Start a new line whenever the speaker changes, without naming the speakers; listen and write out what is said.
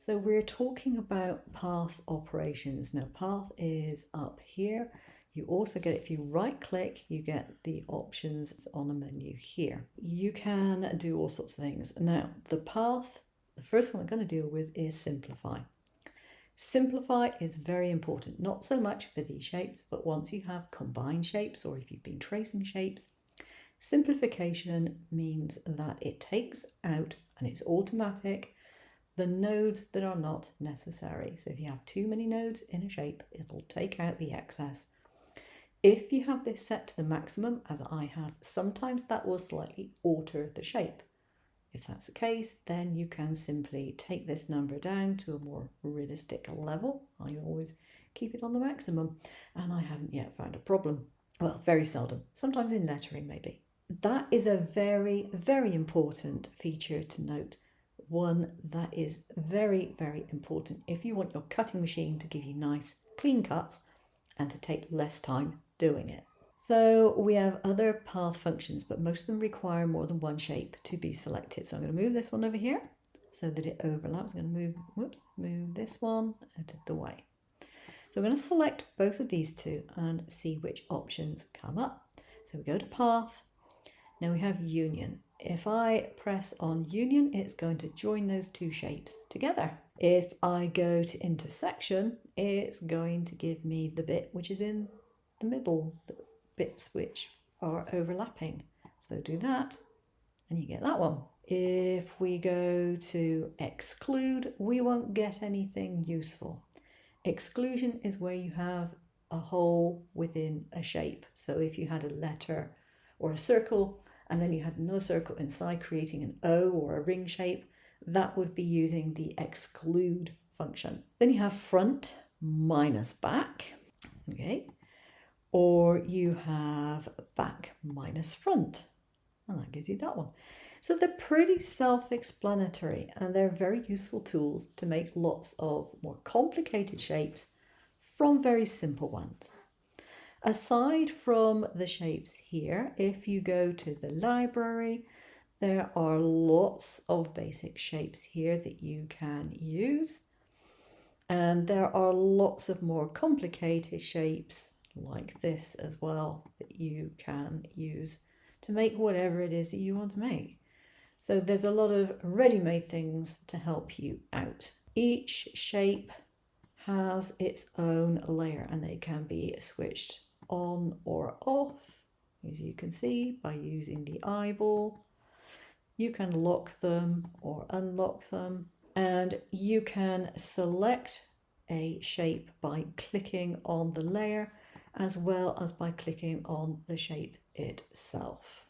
So we're talking about path operations. Now path is up here. You also get, if you right click, you get the options on a menu here. You can do all sorts of things. Now the path, the first one I'm going to deal with is simplify. Simplify is very important, not so much for these shapes, but once you have combined shapes or if you've been tracing shapes, simplification means that it takes out, and it's automatic, the nodes that are not necessary. So if you have too many nodes in a shape, it'll take out the excess. If you have this set to the maximum, as I have, sometimes that will slightly alter the shape. If that's the case, then you can simply take this number down to a more realistic level. I always keep it on the maximum, and I haven't yet found a problem. Well, very seldom, sometimes in lettering maybe. That is a very, very important feature to note. One that is very, very important if you want your cutting machine to give you nice, clean cuts and to take less time doing it. So we have other path functions, but most of them require more than one shape to be selected. So I'm going to move this one over here so that it overlaps. I'm going to move this one out of the way. So I'm going to select both of these two and see which options come up. So we go to path. Now we have union. If I press on union, it's going to join those two shapes together. If I go to intersection, it's going to give me the bit which is in the middle, the bits which are overlapping. So do that and you get that one. If we go to exclude, we won't get anything useful. Exclusion is where you have a hole within a shape. So if you had a letter or a circle, and then you had another circle inside creating an O or a ring shape, that would be using the exclude function. Then you have front minus back, okay? Or you have back minus front, and that gives you that one. So they're pretty self-explanatory, and they're very useful tools to make lots of more complicated shapes from very simple ones. Aside from the shapes here, if you go to the library, there are lots of basic shapes here that you can use. And there are lots of more complicated shapes like this as well that you can use to make whatever it is that you want to make. So there's a lot of ready-made things to help you out. Each shape has its own layer and they can be switched on or off, as you can see, by using the eyeball. You can lock them or unlock them, and you can select a shape by clicking on the layer as well as by clicking on the shape itself.